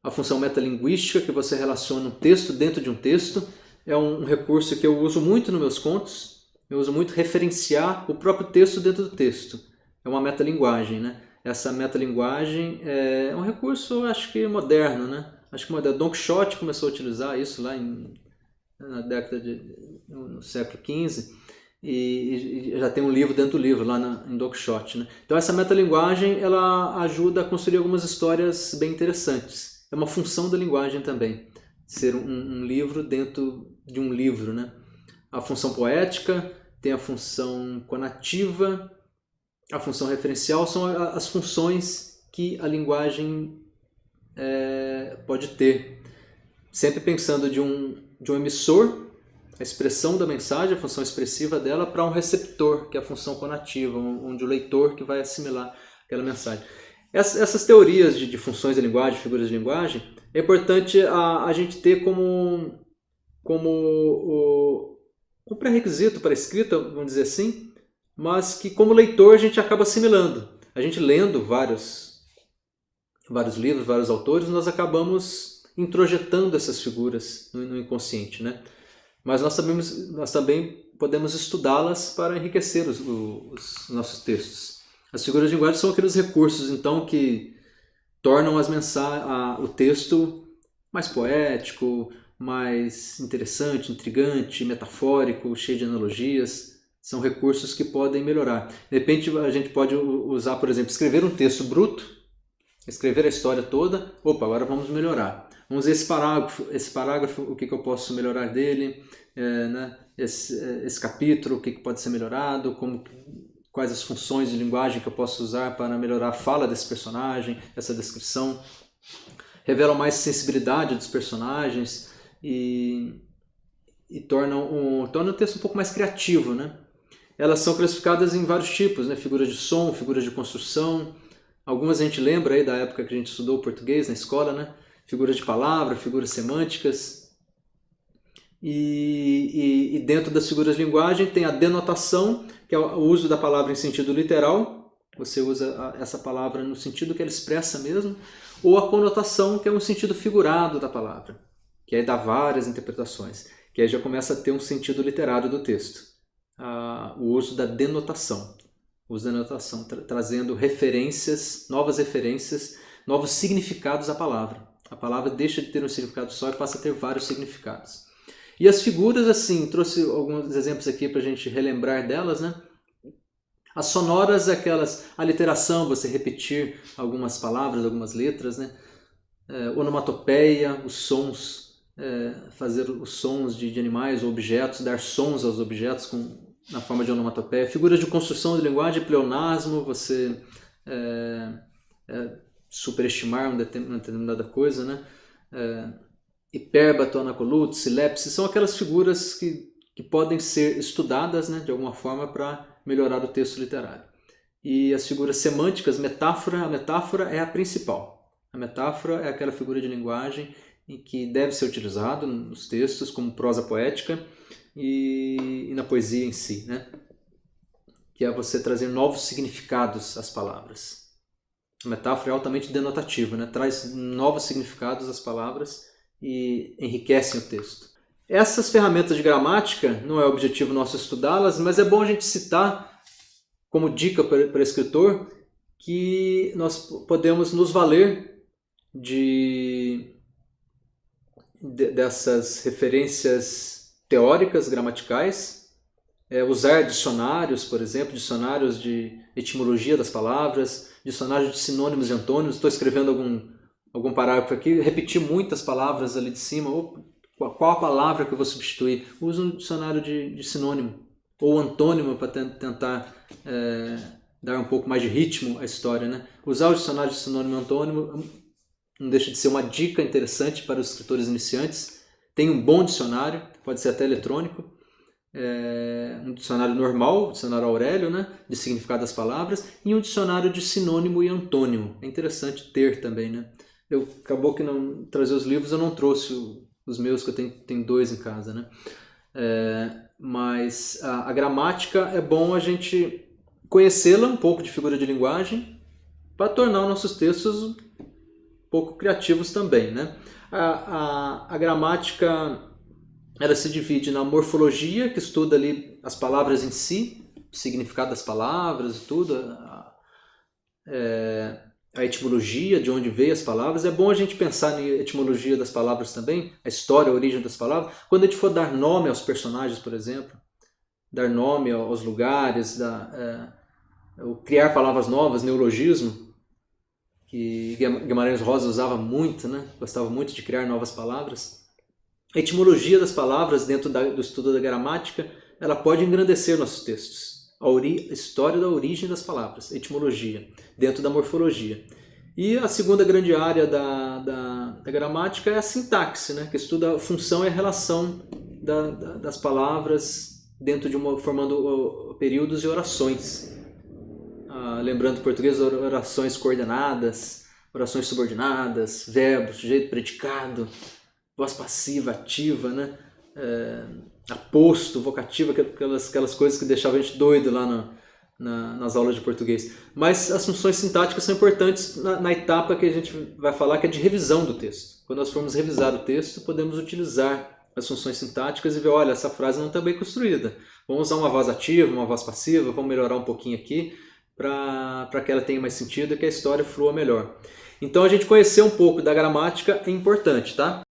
a função metalinguística, que você relaciona um texto dentro de um texto. É um recurso que eu uso muito nos meus contos. Eu uso muito referenciar o próprio texto dentro do texto. É uma metalinguagem, né? Essa metalinguagem é um recurso, acho que moderno, né? Acho que moderno. Don Quixote começou a utilizar isso lá na década no século XV, e já tem um livro dentro do livro, lá em Don Quixote, né? Então essa metalinguagem, ela ajuda a construir algumas histórias bem interessantes. É uma função da linguagem também, ser um livro dentro de um livro, né? A função poética, tem a função conativa, a função referencial, são as funções que a linguagem pode ter. Sempre pensando de um emissor, a expressão da mensagem, a função expressiva dela, para um receptor, que é a função conativa, onde o leitor que vai assimilar aquela mensagem. Essas teorias de funções de linguagem, figuras de linguagem, é importante a gente ter como o pré-requisito para a escrita, vamos dizer assim, mas que como leitor a gente acaba assimilando. A gente lendo vários livros, vários autores, nós acabamos introjetando essas figuras no inconsciente, né? Mas nós também podemos estudá-las para enriquecer os nossos textos. As figuras de linguagem são aqueles recursos, então, que tornam o texto mais poético, mais interessante, intrigante, metafórico, cheio de analogias. São recursos que podem melhorar. De repente a gente pode usar, por exemplo, escrever um texto bruto, escrever a história toda. Opa, agora vamos melhorar. Vamos ver esse parágrafo, o que eu posso melhorar dele, né? Esse capítulo, o que pode ser melhorado, quais as funções de linguagem que eu posso usar para melhorar a fala desse personagem, essa descrição. Revelam mais sensibilidade dos personagens e tornam o texto um pouco mais criativo, né? Elas são classificadas em vários tipos, né? Figuras de som, figuras de construção. Algumas a gente lembra aí da época que a gente estudou português na escola, né? Figuras de palavra, figuras semânticas. E dentro das figuras de linguagem tem a denotação, que é o uso da palavra em sentido literal. Você usa essa palavra no sentido que ela expressa mesmo. Ou a conotação, que é um sentido figurado da palavra, que aí dá várias interpretações, que aí já começa a ter um sentido literário do texto. O uso da denotação. O uso da denotação, trazendo referências, novos significados à palavra. A palavra deixa de ter um significado só e passa a ter vários significados. E as figuras, assim, trouxe alguns exemplos aqui para a gente relembrar delas, né? As sonoras, a literação, você repetir algumas palavras, algumas letras, né? Onomatopeia, os sons, fazer os sons de animais ou objetos, dar sons aos objetos na forma de onomatopeia. Figuras de construção de linguagem, pleonasmo, você superestimar uma determinada coisa, né? Hipérbato, anacoluto, silepse, são aquelas figuras que podem ser estudadas, né, de alguma forma para melhorar o texto literário. E as figuras semânticas, a metáfora é a principal. A metáfora é aquela figura de linguagem em que deve ser utilizado nos textos como prosa poética e na poesia em si, né? Que é você trazer novos significados às palavras. A metáfora é altamente denotativa, né? Traz novos significados às palavras e enriquecem o texto. Essas ferramentas de gramática, não é o objetivo nosso estudá-las, mas é bom a gente citar como dica para o escritor que nós podemos nos valer dessas referências teóricas, gramaticais, usar dicionários, por exemplo, dicionários de etimologia das palavras, dicionários de sinônimos e antônimos. Estou escrevendo algum parágrafo aqui, repetir muitas palavras ali de cima, qual a palavra que eu vou substituir? Uso um dicionário de sinônimo ou antônimo para tentar dar um pouco mais de ritmo à história, né? Usar o dicionário de sinônimo e antônimo não deixa de ser uma dica interessante para os escritores iniciantes. Tem um bom dicionário, pode ser até eletrônico, um dicionário normal, o dicionário Aurélio, né, de significado das palavras, e um dicionário de sinônimo e antônimo. É interessante ter também, né? Acabou que não trazer os livros, eu não trouxe os meus, que eu tenho 2 em casa, né? Mas a gramática é bom a gente conhecê-la, um pouco de figura de linguagem, para tornar nossos textos um pouco criativos também, né? A gramática, ela se divide na morfologia, que estuda ali as palavras em si, o significado das palavras e tudo, a etimologia, de onde veio as palavras. É bom a gente pensar na etimologia das palavras também, a história, a origem das palavras. Quando a gente for dar nome aos personagens, por exemplo, dar nome aos lugares, criar palavras novas, neologismo, que Guimarães Rosa usava muito, né? Gostava muito de criar novas palavras. A etimologia das palavras dentro do estudo da gramática, ela pode engrandecer nossos textos. A história da origem das palavras, etimologia, dentro da morfologia. E a segunda grande área da gramática é a sintaxe, né? Que estuda a função e a relação das palavras dentro de formando períodos e orações. Lembrando em português, orações coordenadas, orações subordinadas, verbo, sujeito, predicado, voz passiva, ativa, né? Aposto, vocativo, aquelas coisas que deixavam a gente doido lá nas aulas de português. Mas as funções sintáticas são importantes na etapa que a gente vai falar, que é de revisão do texto. Quando nós formos revisar o texto, podemos utilizar as funções sintáticas e ver, olha, essa frase não está bem construída. Vamos usar uma voz ativa, uma voz passiva, vamos melhorar um pouquinho aqui para que ela tenha mais sentido e que a história flua melhor. Então a gente conhecer um pouco da gramática é importante, tá?